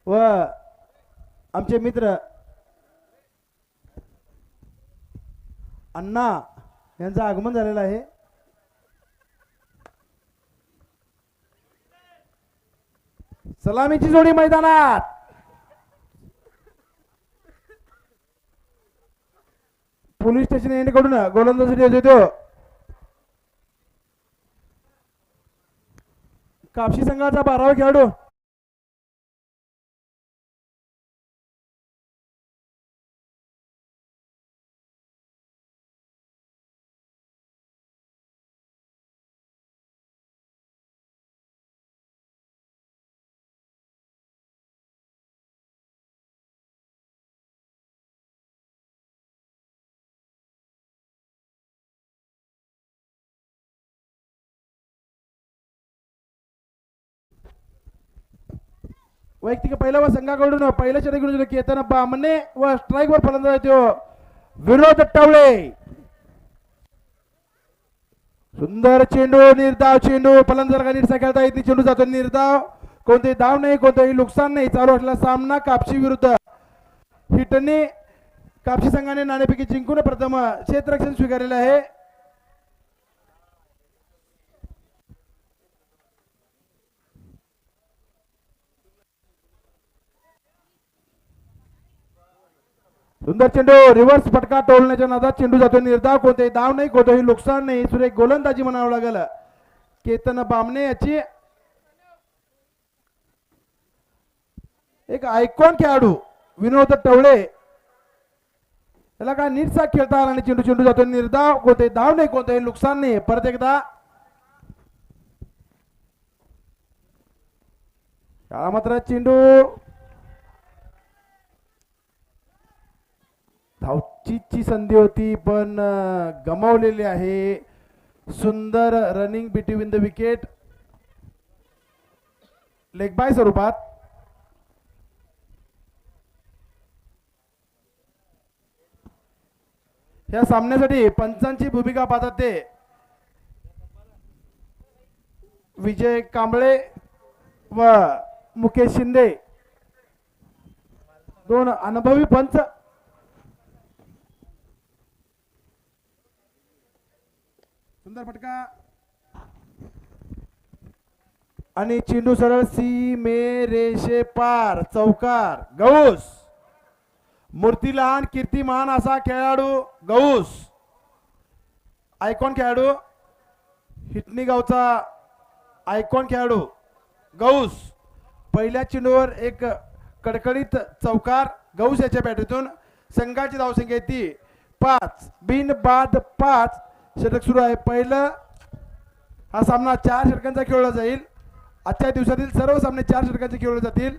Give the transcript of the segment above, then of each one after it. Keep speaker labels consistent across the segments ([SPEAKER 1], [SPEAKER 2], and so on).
[SPEAKER 1] व आमचे मित्र अण्णा यांचं आगमन झालेलं आहे। सलामीची जोडी मैदानात। पोलीस स्टेशन यांच्याकडून गोलंदाजी देतो कापशी संघाचा 12वा खेळाडू वैयक्तिक पहिला व संघाकडून पहिल्या षटकाकडून केतन बामणे व स्ट्राईक वर फलंदाज तो विनोद टवळे। सुंदर चेंडू निर्धाव चेंडू फलंदाज नीटसा खेळता येत नाही। चेंडू जातो निर्धाव, कोणतेही धाव नाही, कोणतेही नुकसान नाही। चालू असलेला सामना कापशी विरुद्ध हिटने कापशी संघाने नाणेफेकी जिंकून प्रथम क्षेत्ररक्षण स्वीकारलेले आहे। सुंदर चेंडू रिव्हर्स फटका टोलण्याच्या नादात चेंडू जातो निर्धाव, कोणतेही धाव नाही, कोणतेही नुकसान नाही। सुरेख गोलंदाजी म्हणावं लागेल केतन बामणे याची। एक आयकॉन खेळाडू विनोद टवळे त्याला काय नीटसा खेळता आला आणि चेंडू चेंडू जातो निर्धाव, कोणतेही धाव नाही, कोणतेही नुकसान नाही। परत एकदा शाळा मात्र चेंडू धावचीची संधी होती पण गमावलेली आहे। सुंदर running between the wicket leg bye स्वरूपात। या सामन्यासाठी पंचांची भूमिका पाहतात ते विजय कांबळे व मुकेश शिंदे, दोन अनुभवी पंच। सुंदर फटका आणि चेंडू सरळ सीमे रेषे पार चौकार। गौस मूर्तीलहान कीर्तिमान असा खेळाडू गौस, आयकॉन खेळाडू हिटनी गावचा आयकॉन खेळाडू गौस। पहिल्या चेंडूवर एक कडकडीत चौकार गौस याच्या बॅटरीतून। संघाची धावसंख्या ती 5 बिन बाद 5। षटक सुरू आहे पहिलं। हा सामना 4 षटकांचा खेळला जाईल। आजच्या दिवसातील सर्व सामने 4 षटकांचे खेळले जातील।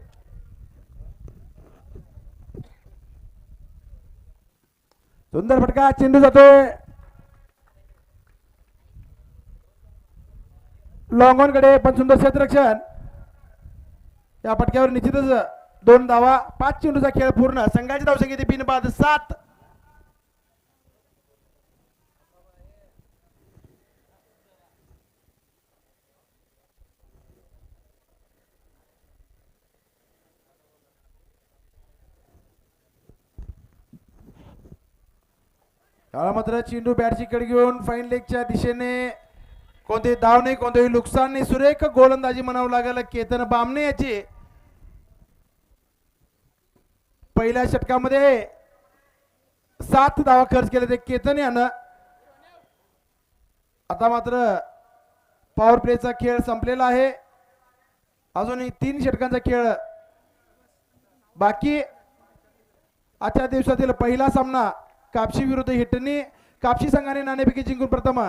[SPEAKER 1] सुंदर फटका चेंडू जातोय लॉंग ऑन कडे पण सुंदर क्षेत्ररक्षण। या फटक्यावर निश्चितच 2 धावा। 5 चेंडूचा खेळ पूर्ण। संघाची धावसंख्या बिन बाद 7। शाळा मात्र चेंडू बॅटची कड घेऊन फाईन लेगच्या दिशेने, कोणतेही धाव नाही, कोणतेही नुकसान नाही। सुरेख गोलंदाजी म्हणावं लागेल केतन बामणे याची। पहिल्या षटकामध्ये 7 धावा खर्च केले ते केतन यानं। आता मात्र पॉवर प्लेचा खेळ संपलेला आहे। अजूनही 3 षटकांचा खेळ बाकी। आजच्या दिवसातील पहिला सामना कापशी विरुद्ध हिटनी। कापशी संघाने नाणेफेकी जिंकून प्रथम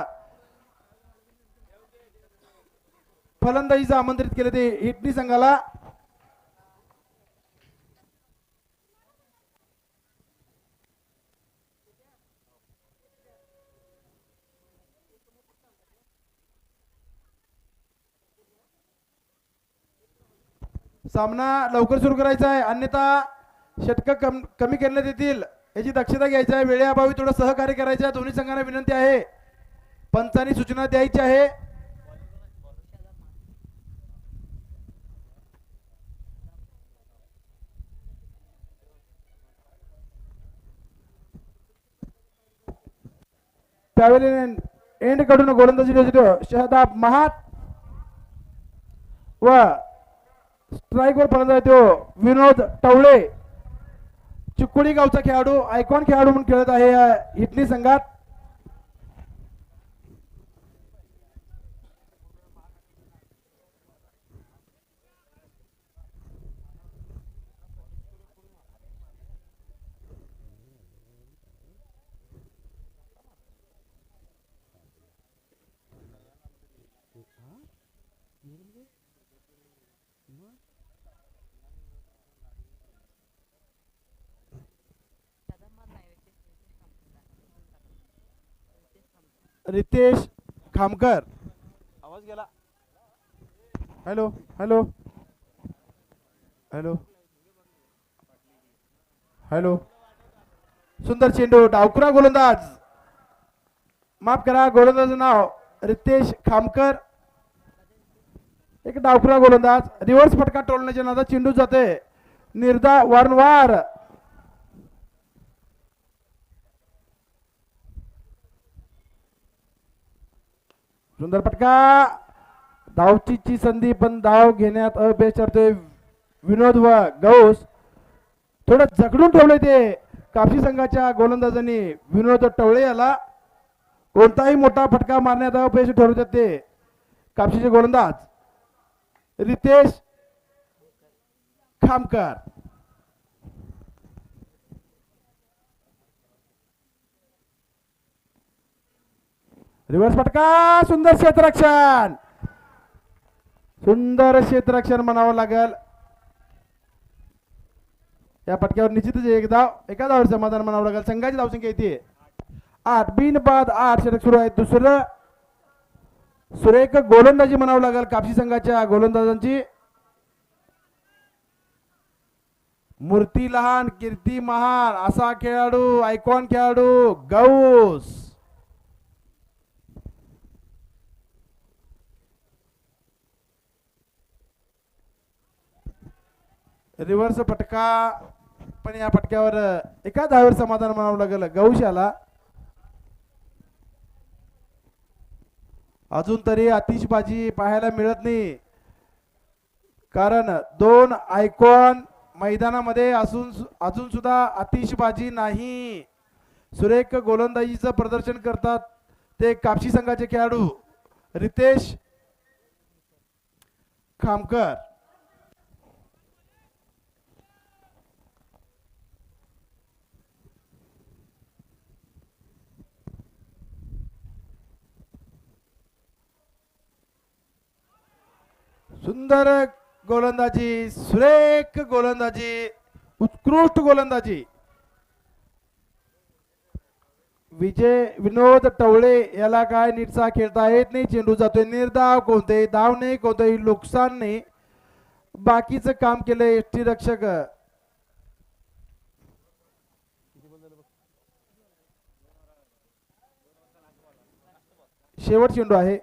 [SPEAKER 1] फलंदाजीचं आमंत्रित केले ते हिटनी संघाला। सामना लवकर सुरू करायचा आहे अन्यथा षटक कमी करण्यात येतील याची दक्षता घ्यायची आहे। वेळेअभावी थोडं सहकार्य करायचं आहे। दोन्ही संघांना विनंती आहे, पंचांनी सूचना द्यायची आहे। पॅव्हलियन एंड कडून गोलंदाजी शहदाब महात व स्ट्राईकवर फलंदाज तो विनोद टवळे चिकोडी गावचा खेळाडू आयकॉन खेळाडू म्हणून खेळत आहे या हिटनी संघात. रितेश खामकर आवाज गेला. हॅलो हॅलो हॅलो हॅलो सुंदर चेंडू डावखुरा गोलंदाज माफ करा गोलंदाज नाव रितेश खामकर एक डावखुरा गोलंदाज रिव्हर्स फटका टोलण्याच्या नादात चेंडू जाते निर्धा वारंवार सुंदर फटका धावचीची संधी पण धाव घेण्यात अपयश ठरतोय विनोद व गौस थोडं जखडून ठेवले ते कापसी संघाच्या गोलंदाजांनी विनोद टवळे याला कोणताही मोठा फटका मारण्यात अपयश ठरवतात ते कापसीचे गोलंदाज रितेश खामकर. रिव्हर्स फटका सुंदर क्षेत्ररक्षण म्हणावं लागेल. या फटक्यावर निश्चितच एक धाव एका धावावर समाधान म्हणावं लागेल. संघाची धावसंख्या येते 8 बिनबाद 8 षटक सुरू आहे. दुसरं सुरेख गोलंदाजी म्हणावं लागेल कापसी संघाच्या गोलंदाजांची. मूर्ती लहान कीर्ती महान असा खेळाडू आयकॉन खेळाडू गौस. रिव्हर्स फटका पण या फटक्यावर एका धावेवर समाधान म्हणावं लागेल गौश याला. अजून तरी आतिषबाजी पाहायला मिळत नाही कारण 2 आयकॉन मैदानामध्ये अजून सुद्धा आतिषबाजी नाही. सुरेख गोलंदाजीचं प्रदर्शन करतात ते कापसी संघाचे खेळाडू रितेश खामकर. सुंदर गोलंदाजी सुरेख गोलंदाजी उत्कृष्ट गोलंदाजी विनोद टवळे याला काय नीटसा खेळता येत नाही. चेंडू जातोय निर्धाव कोणतेही धाव नाही कोणतेही नुकसान नाही. बाकीचं काम केलंय यष्टी रक्षक. शेवट चेंडू आहे.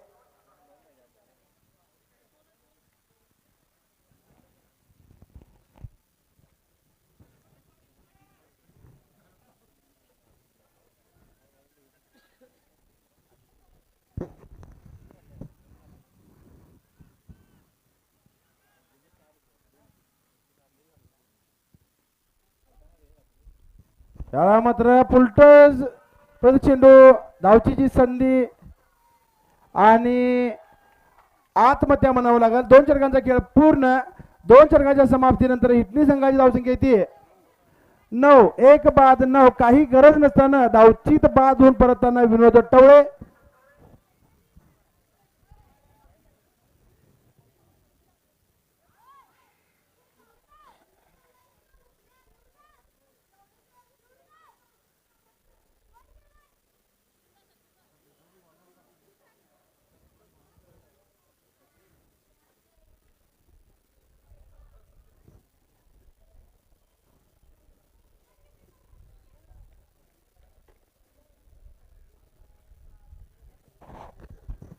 [SPEAKER 1] त्याला मात्र पुलटज चेंडू धावचीची संधी आणि आत्महत्या म्हणावं लागेल. 2 षटकांचा खेळ पूर्ण. 2 षटकांच्या समाप्तीनंतर हिटनी संघाची धावसंख्या येते 9. 1 बाद 9. काही गरज नसताना धावचीत बाद होऊन परतताना विनोद टवळे.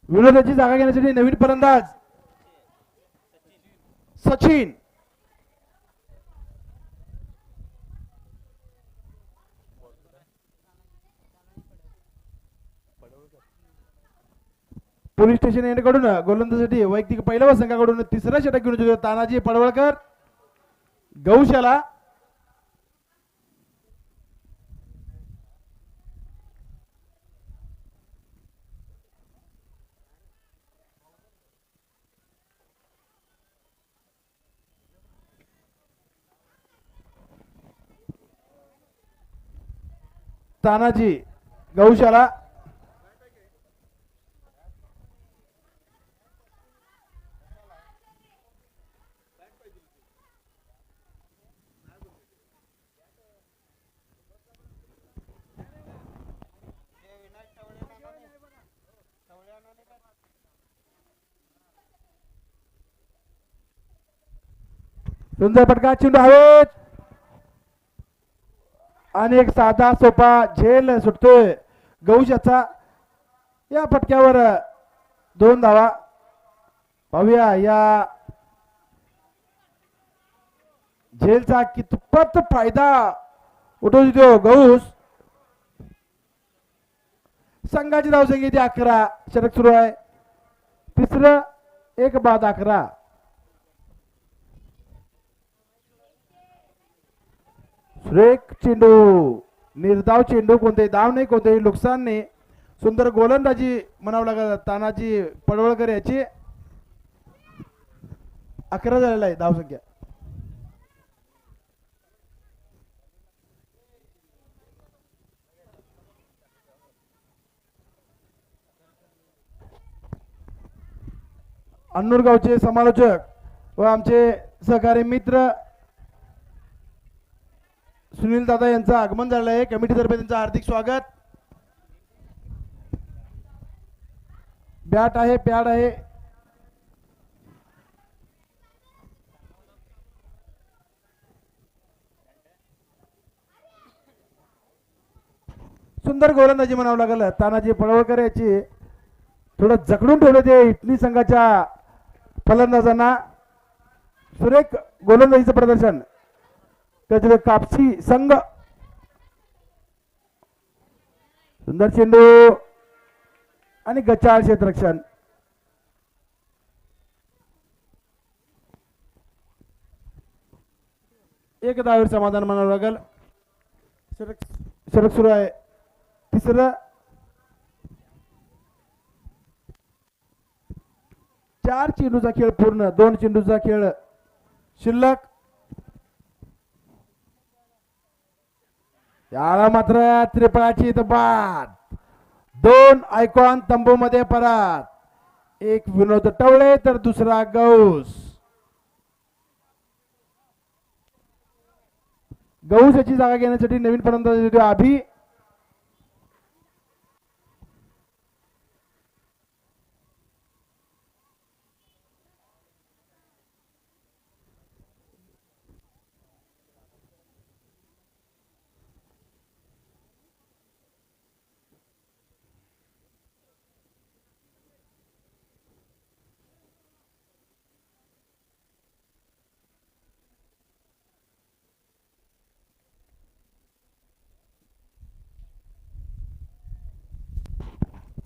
[SPEAKER 1] विनोदाची जागा घेण्यासाठी नवीन फलंदाज सचिन. पोलीस स्टेशन यांच्याकडून गोलंदाजीसाठी वैयक्तिक पहिल्या संघाकडून तिसरा षटक घेऊन येतो तानाजी पडवळकर गौशाला. तानाजी गौशाला. सुंदर फटका चेंडू हवेत आणि एक साधा सोपा झेल सुटतोय गौशाचा. या फटक्यावर 2 धावा. पाहूया या झेलचा कितपत फायदा उठवू देतो गौस. संघाची धावसंख्या ती 11. षटक सुरू आहे. तिसरं 1 बाद 11. सुरेख चेंडू निर्धाव चेंडू कोणतेही धाव नाही कोणतेही नुकसान नाही. सुंदर गोलंदाजी म्हणावं लागत तानाजी पडवळकर याची. 11 झालेला आहे धावसंख्या. अन्नूर गावचे समालोचक व आमचे सहकारी मित्र सुनील दादा यांचं आगमन झालं आहे. कमिटीतर्फे त्यांचं हार्दिक स्वागत. बॅट आहे पॅड आहे. सुंदर गोलंदाजी म्हणावं लागेल तानाजी पडवळकर याची. थोडं जखडून ठेवलं ते इटली संघाच्या फलंदाजांना. सुरेख गोलंदाजीचं प्रदर्शन त्याचे कापसी संघ. सुंदर चेंडू आणि गचाळ क्षेत्ररक्षण. एक धावेवर समाधान म्हणावं लागेल. षटक सुरू आहे. तिसरं 4 चेंडूचा खेळ पूर्ण. 2 चेंडूचा खेळ शिल्लक. याला मात्र त्रिफळाची बाद. 2 आयकॉन तंबू मध्ये परत. एक विनोद टवळे तर दुसरा गौस. गौस याची जागा घेण्यासाठी नवीन फलंदाज अभि.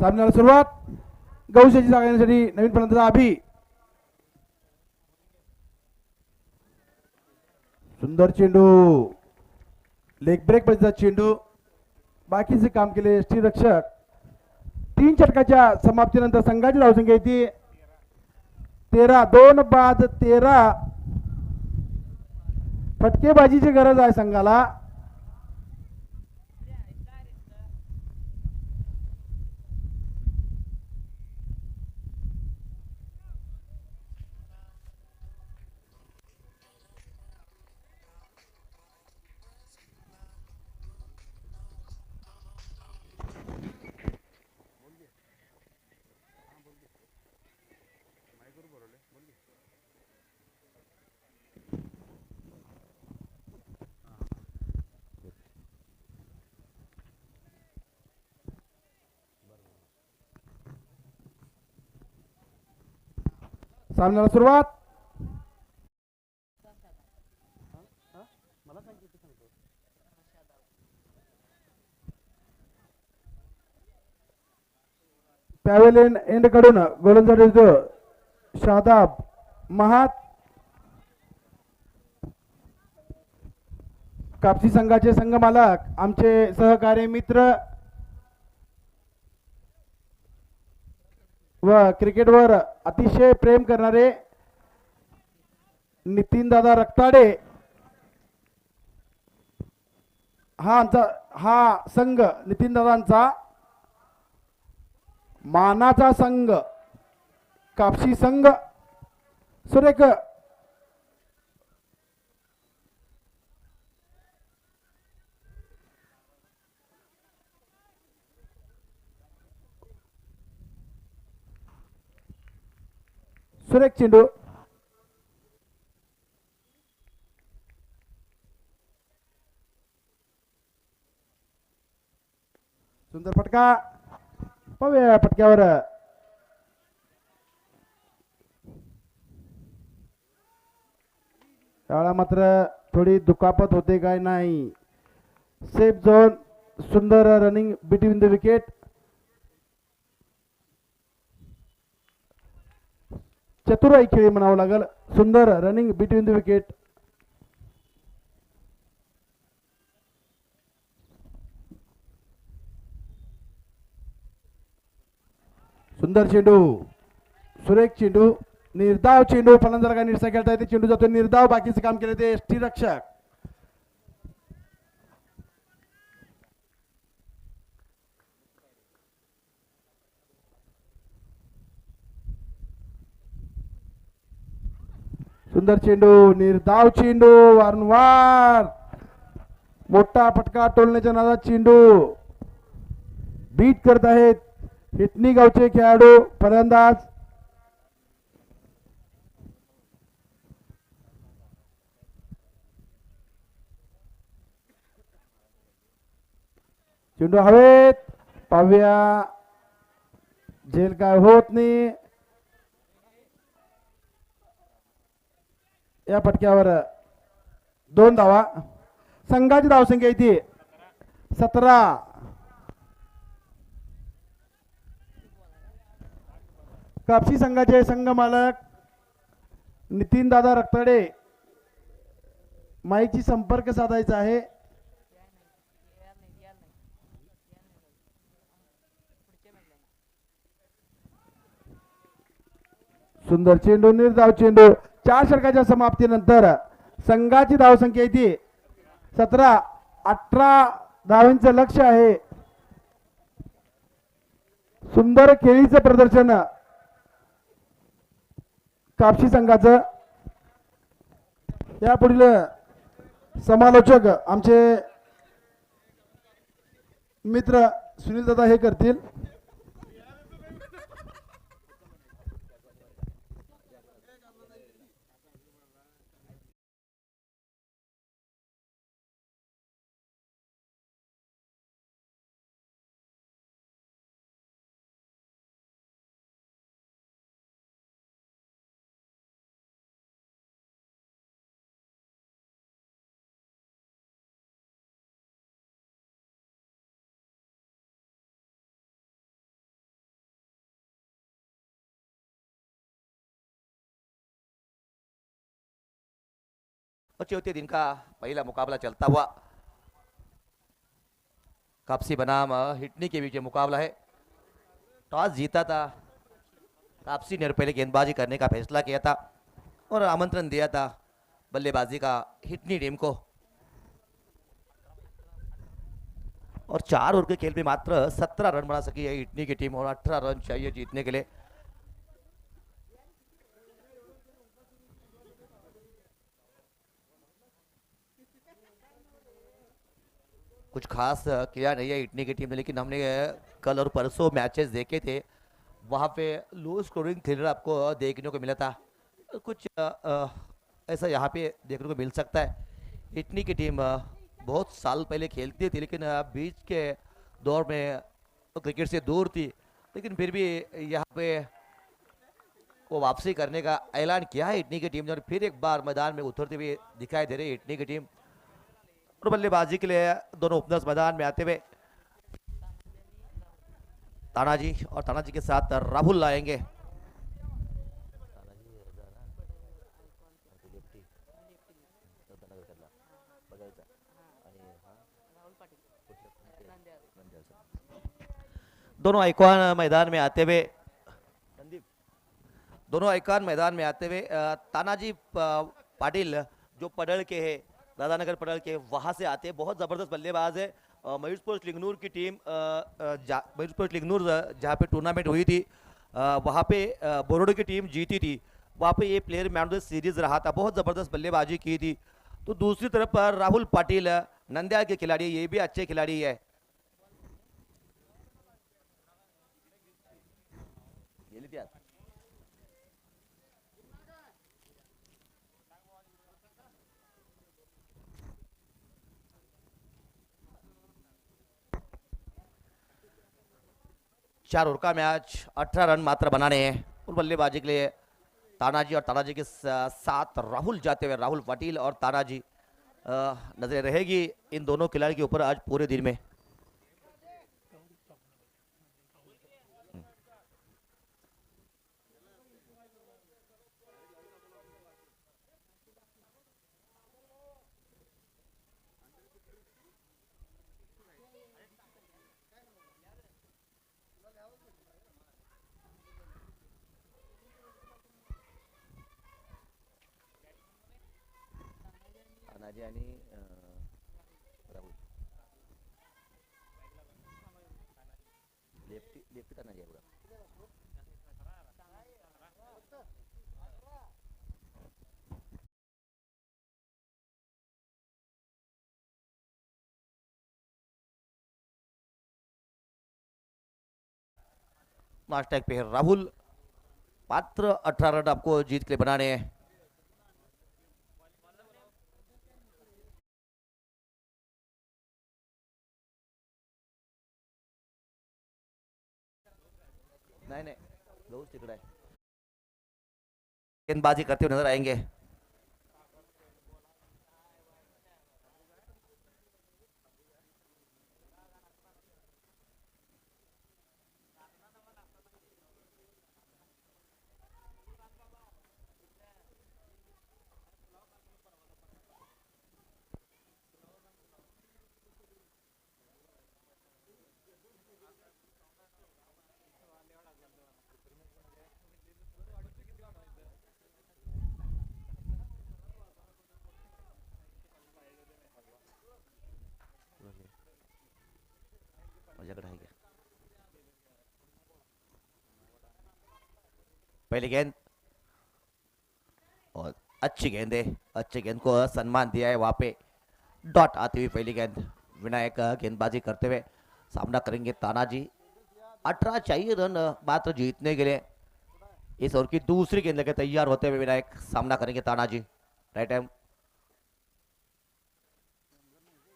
[SPEAKER 1] सामन्याला सुरुवात. गौशाची जागा घेण्यासाठी नवीन फलंदाज अभि. सुंदर चेंडू लेग ब्रेक पाहिजे चेंडू. बाकीचे काम केले यष्टीरक्षक. 3 षटकाच्या समाप्तीनंतर संघाची धावसंख्या येते 13. 2 बाद 13. फटकेबाजीची गरज आहे संघाला. सामन्याला सुरुवात. पॅवेलियन एंड कडून गोलंदाजी शादाब महात. कापसी संघाचे संघ मालक आमचे सहकारी मित्र व क्रिकेटवर अतिशय प्रेम करणारे नितीन दादा रक्ताडे. हा संघ नितीन दादांचा मानाचा संघ कापसी संघ. सुरेख सुरेख चेंडू. सुंदर फटका. पाहूया फटक्यावर त्यावेळा मात्र थोडी दुखापत होते काय नाही. Safe zone. सुंदर रनिंग बिटवीन द विकेट. चतुराई खेळी म्हणावं लागेल. सुंदर रनिंग बिटवीन द विकेट. सुंदर चेंडू. सुरेख चेंडू. निर्धाव चेंडू. फलंदाज का निर्सा खेळता येते. चेंडू जातो निर्धाव. बाकीचे काम केले ते एसटी रक्षक. सुंदर चेंडू. निर्धाव चेंडू. वारंवार मोठा फटका टोलण्याच्या नादात चेंडू बीट करत आहेत हिटनी गावचे खेळाडू फलंदाज. चेंडू हवेत. पाहूया झेल काय होत नाही. या फटक्यावर 2 धावा. संघाची धावसंख्या इथे 17. कापसी संघाचे संघ मालक नितीन दादा रक्ताडे. माईकची संपर्क साधायचा आहे. सुंदर चेंडू. निर्धाव चेंडू. 4 षटकाच्या समाप्तीनंतर संघाची धावसंख्या येते 17. 18 धावांचं लक्ष आहे. सुंदर खेळीचं प्रदर्शन कापसी संघाचं. या पुढील समालोचक आमचे मित्र सुनील दादा हे करतील.
[SPEAKER 2] चौथे दिन का पहला मुकाबला चलता हुआ कापसी बनाम हिटनी के बीच मुकाबला है। टॉस जीता था कापसी ने पहले गेंदबाजी करने का फैसला किया था और आमंत्रण दिया था बल्लेबाजी का हिटनी टीम को। और 4 ओवर के खेल में मात्र 17 रन बना सकी है हिटनी की टीम और 18 रन चाहिए जीतने के लिए। कुछ खास किया नहीं है हिटनी की टीम ने, लेकिन हमने कल और परसों मैचेस देखे थे, वहाँ पे लो स्कोरिंग थ्रिलर आपको देखने को मिला था। कुछ ऐसा यहाँ पे देखने को मिल सकता है। हिटनी की टीम बहुत साल पहले खेलती थी, लेकिन बीच के दौर में तो क्रिकेट से दूर थी, लेकिन फिर भी यहाँ पे वो वापसी करने का ऐलान किया है हिटनी की टीम ने और फिर एक बार मैदान में उतरते हुए दिखाई दे रही है हिटनी की टीम। और बल्लेबाजी के लिए दोनों ओपनर्स मैदान में आते हुए तानाजी और तानाजी के साथ राहुल आएंगे। दोनों आइकॉन मैदान में आते हुए तानाजी पाटिल जो पडल के है, राधानगर पडल के, वहां से आते हैं। बहुत जबरदस्त बल्लेबाज है। मयूर स्पोर्ट्स लिंगनूर की टीम मयूर स्पोर्ट्स लिंगनूर जहाँ पे टूर्नामेंट हुई थी वहाँ पे बोरोडो की टीम जीती थी। वहाँ पे ये player man of the series रहा था, बहुत जबरदस्त बल्लेबाजी की थी। तो दूसरी तरफ पर राहुल पाटिल नंद्याल के खिलाड़ी, ये भी अच्छे खिलाड़ी है। चार ओवर का मैच, 18 रन मात्र बनाने हैं और बल्लेबाजी के लिए तानाजी और तानाजी के साथ राहुल जाते हुए। राहुल पाटिल और तानाजी नजरें रहेगी इन दोनों खिलाड़ी के ऊपर आज पूरे दिन में। तानाजी आणि राहुल लेफ्टी तानाजी आहे बघा। लास्ट टैग पे है राहुल, मात्र 18 रन आपको जीत के लिए बनाने हैं। नहीं नहीं, दोस्त तिकडे आहे, गेंदबाजी करते हुए नजर आएंगे। माझ्याकडे आहे का? पहली गेंद और अच्छी गेंद है, अच्छी गेंद को सम्मान दिया है। वहां पे डॉट आती हुई पहली गेंद, विनायक गेंदबाजी करते हुए सामना करेंगे तानाजी। 18 चाहिए रन मात्र जीतने के लिए। इस ओवर की दूसरी गेंद लेकर तैयार होते हुए विनायक सामना करेंगे तानाजी। राइट हैंड,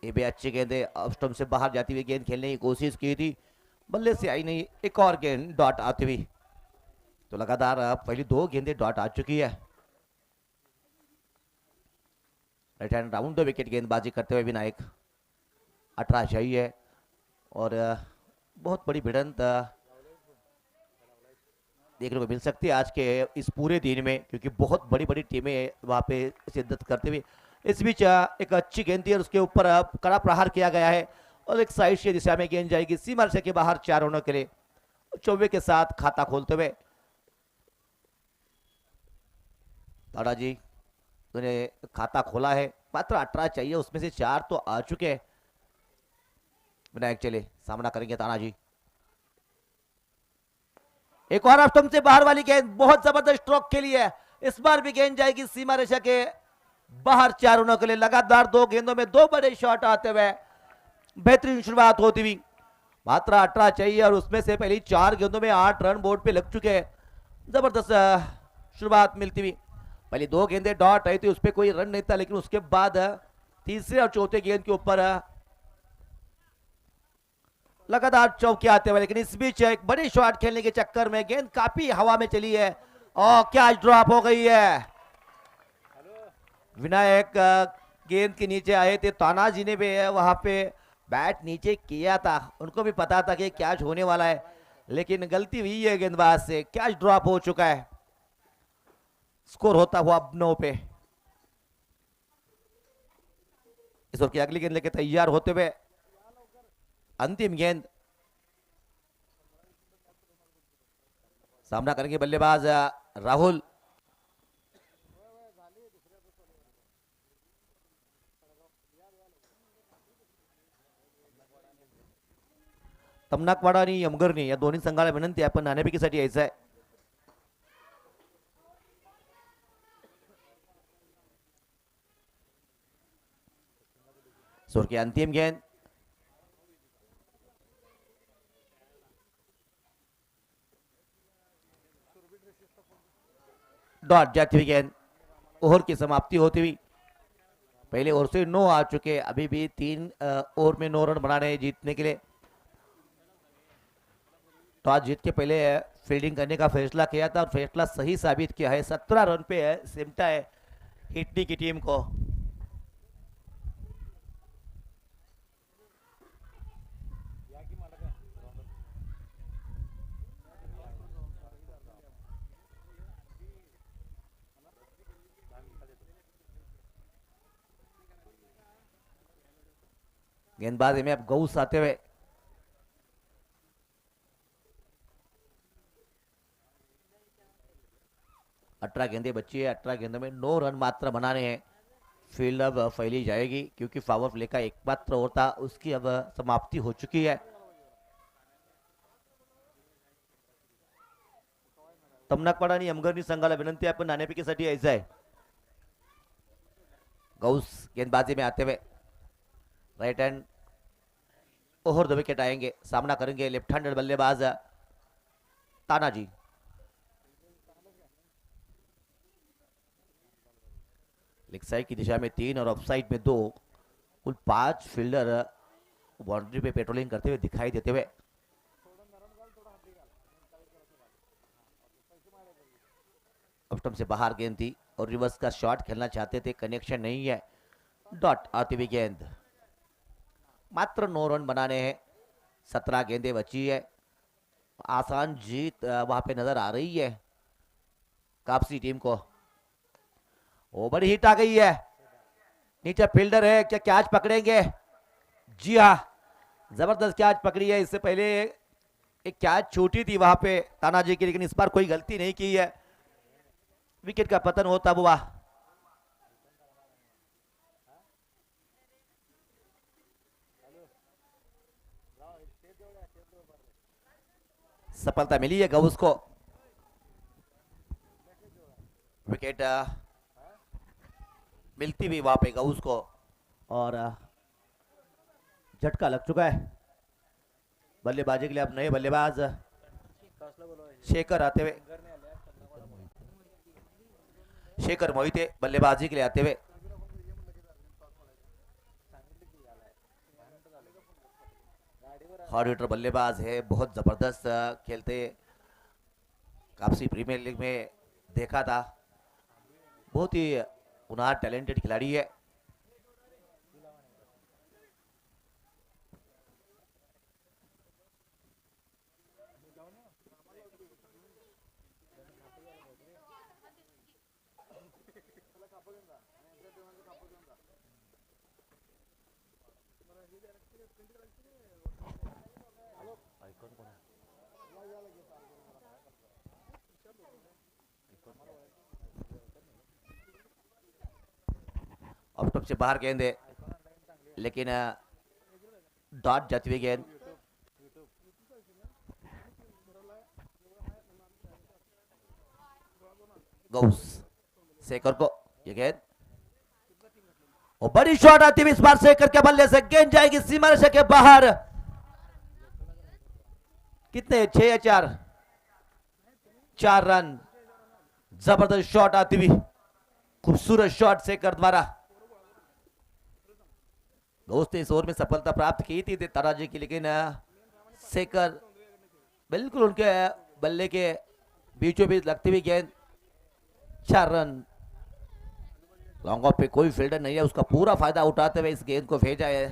[SPEAKER 2] ये भी अच्छी गेंद है, ऑफ स्टंप से बाहर जाती हुई गेंद खेलने की कोशिश की थी, बल्ले से आई नहीं। एक और गेंद डॉट आती हुई, तो लगातार पहली दो गेंदें डॉट आ चुकी है। Right hand round the wicket गेंदबाजी करते हुए विनायक। 18 चाहिए और बहुत बड़ी भिड़ंत देखने को मिल सकती है आज के इस पूरे दिन में, क्योंकि बहुत बड़ी बड़ी टीमें वहां पे शिद्दत करते हुए। इस बीच एक अच्छी गेंद थी और उसके ऊपर कड़ा प्रहार किया गया है और एक साइड से दिशा में गेंद जाएगी सीमा रेखा के बाहर 4 रनों के लिए। 24 के साथ खाता खोलते हुए तानाजी ने खाता खोला है। मात्र 18 चाहिए, उसमें से 4 तो आ चुके हैं। विनायक चले सामना करेंगे तानाजी। एक और स्टंप से बाहर वाली गेंद, बहुत जबरदस्त स्ट्रोक के लिए। इस बार भी गेंद जाएगी सीमा रेखा के बाहर 4 रनों के लिए। लगातार 2 गेंदों में 2 बड़े शॉट आते हुए बेहतरीन शुरुआत होती हुई। मात्र 18 चाहिए और उसमें से पहली 4 गेंदों में 8 रन बोर्ड पे लग चुके हैं। जबरदस्त शुरुआत मिलती हुई। पहली 2 गेंदें डॉट आई थी, उस पर कोई रन नहीं था, लेकिन उसके बाद तीसरे और चौथे गेंद के ऊपर लगातार चौके आते हुए। लेकिन इस बीच एक बड़ी शॉट खेलने के चक्कर में गेंद काफी हवा में चली है और कैच ड्रॉप हो गई है। विनायक गेंद के नीचे आए थे, तानाजी ने भी वहां पे बैट नीचे किया था, उनको भी पता था कि कैच होने वाला है, लेकिन गलती हुई है गेंदबाज से, कैच ड्रॉप हो चुका है। स्कोर होता हुआ अब 9 पे। इस ओवर की अगली गेंद लेके तैयार होते हुए अंतिम गेंद, सामना करेंगे बल्लेबाज राहुल। तमनाकवाडा आणि यमगरनी या दोन्ही संघाला विनंती आहे, पण नाणेफेकीसाठी यायचं आहे. सोर की अंतिम गेंद, डॉट जाती हुई गेंद, ओवर की समाप्ति होती हुई। पहले ओवर से 9 आ चुके, अभी भी 3 ओवर में 9 रन बनाने हैं जीतने के लिए। टॉस जीत के पहले फील्डिंग करने का फैसला किया था और फैसला सही साबित किया है। 17 रन पे सिमटा है हिटनी की टीम को। गेंदबाजी में अब गौस आते हुए, अठारह गेंदें बची है, 18 गेंदों में 9 रन मात्र बनाने हैं। फील्ड अब फैली जाएगी क्योंकि पावर प्ले का एकमात्र ओवर था, उसकी अब समाप्ति हो चुकी है। तमनाकवाडा आणि यमगरनी संघाला विनंती आहे, पण नाणेफेकीसाठी यायचं आहे. गौस गेंदबाजी में आते हुए right hand over the wicket आएंगे, सामना करेंगे लेफ्ट हैंडेड बल्लेबाज तानाजी। लेग साइड की दिशा में 3 और ऑफ साइड में 2, कुल 5 फील्डर बाउंड्री पे पेट्रोलिंग करते हुए दिखाई देते हुए। ऑफ से बाहर गेंद थी और रिवर्स का शॉट खेलना चाहते थे, कनेक्शन नहीं है। डॉट आती हुई गेंद, मात्र 9 रन बनाने हैं, 17 गेंदें बची है। आसान जीत वहां पे नजर आ रही है कापसी टीम को। ओ बड़ी हिट आ गई है, नीचे फील्डर है, क्या कैच पकड़ेंगे? जी हाँ, जबरदस्त कैच पकड़ी है। इससे पहले एक कैच छूटी थी वहां पे तानाजी की, लेकिन इस बार कोई गलती नहीं की है। विकेट का पतन होता हुआ सफलता मिली है गौस को। विकेट मिलती हुई वहां पे गौस को और झटका लग चुका है। बल्लेबाजी के लिए अब नए बल्लेबाज शेखर आते हुए, शेखर मोहिते बल्लेबाजी के लिए आते हुए। हार्ड हिटर बल्लेबाज है, बहुत जबरदस्त खेलते, काफी प्रीमियर लीग में देखा था, बहुत ही उनार टैलेंटेड खिलाड़ी है। ऑफ टॉप से बाहर गेंद है, लेकिन डॉट जाती हुई गेंद। गौस शेखर को ये गेंद, और बड़ी शॉट आती हुई इस बार शेखर के बल्ले से, गेंद जाएगी सीमा रेखा के बाहर। कितने? 6 या 4? 4 रन। जबरदस्त शॉट आती हुई, खूबसूरत शॉट शेखर द्वारा। दोस्त ने इस ओवर में सफलता प्राप्त की थी तानाजी की, लेकिन शेखर बिल्कुल उनके बल्ले के बीचों बीच लगती हुई गेंद, 4 रन। लॉन्ग ऑफ पे कोई फील्डर नहीं है, उसका पूरा फायदा उठाते हुए इस गेंद को भेजा है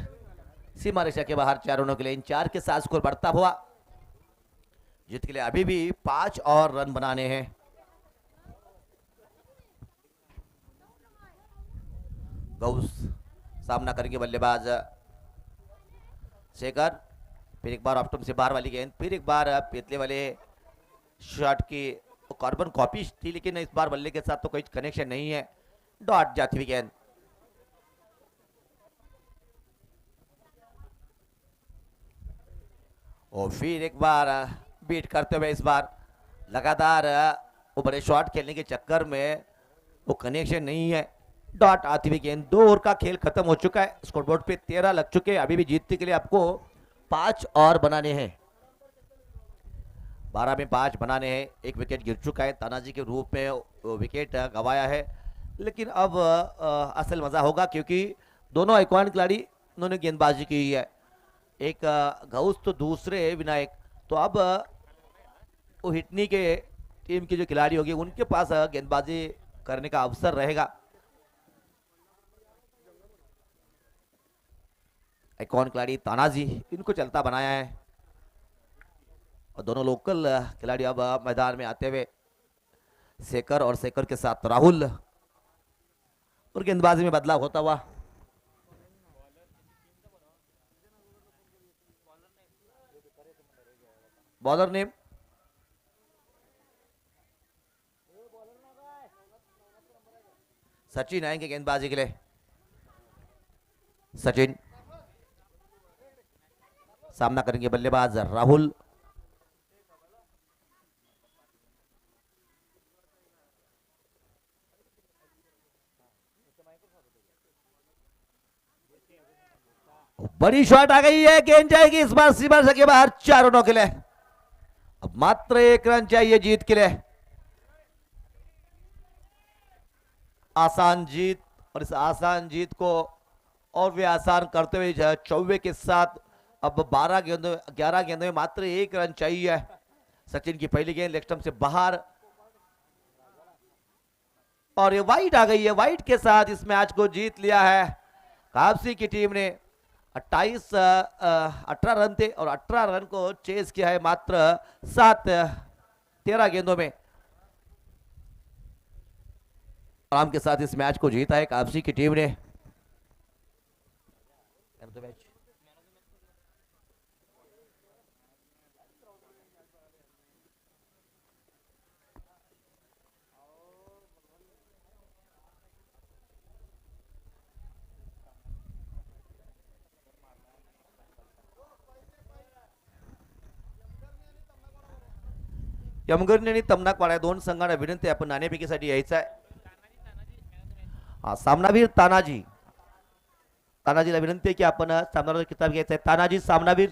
[SPEAKER 2] सीमा रेखा के बाहर 4 रनों के लिए। इन 4 के साथ स्कोर बढ़ता हुआ जीत के लिए अभी भी 5 और रन बनाने हैं। गौस सामना करेंगे बल्लेबाज शेखर। फिर एक बार ऑफ से बाहर वाली गेंद, फिर एक बार पिछले वाले शॉट की कार्बन कॉपी थी, लेकिन इस बार बल्ले के साथ तो कोई कनेक्शन नहीं है। डॉट जाती हुई गेंद। और फिर एक बार बीट करते हुए इस बार लगातार वो बड़े शॉट खेलने के चक्कर में वो कनेक्शन नहीं है। डॉट आती हुई गेंद। 2 ओवर का खेल खत्म हो चुका है। स्कोरबोर्ड पे 13 लग चुके हैं। अभी भी जीतने के लिए आपको 5 और बनाने हैं। 12 में 5 बनाने हैं। एक विकेट गिर चुका है, तानाजी के रूप में विकेट गंवाया है। लेकिन अब असल मजा होगा क्योंकि दोनों आइकॉन खिलाड़ी उन्होंने गेंदबाजी की है। एक गौस तो दूसरे विनायक। तो अब वो हिटनी के टीम के जो खिलाड़ी होंगे उनके पास गेंदबाजी करने का अवसर रहेगा। आइकॉन खिलाड़ी तानाजी इनको चलता बनाया है और दोनों लोकल खिलाड़ी अब मैदान में आते हुए शेखर और शेखर के साथ राहुल और गेंदबाजी में बदलाव होता हुआ। बॉलर नेम सचिन आएंगे गेंदबाजी के लिए। सचिन सामना करेंगे बल्लेबाज राहुल। बड़ी शॉट आ गई है, गेंद जाएगी इस बार सीमा के बाहर 4 रनों के लिए। अब मात्र 1 रन चाहिए जीत के लिए। आसान जीत और इस आसान जीत को और भी आसान करते हुए 24 के साथ अब 11 गेंदों में मात्र 1 रन चाहिए। सचिन की पहली गेंद लेग स्टंप से बाहर और ये वाइड आ गई है। वाइड के साथ इस मैच को जीत लिया है। कापसी की टीम ने 18 रन थे और 18 रन को चेस किया है मात्र 13 गेंदों में। आराम के साथ इस मैच को जीता है कापसी की टीम ने। यमगरने आणि तमनाकवाडा 2 संघांना विनंती आपण नाणेफेकीसाठी यायचं आहे। सामनावीर तानाजी, तानाजीला विनंती आहे की आपण सामनावीर किताब घ्यायचा आहे। तानाजी सामनावीर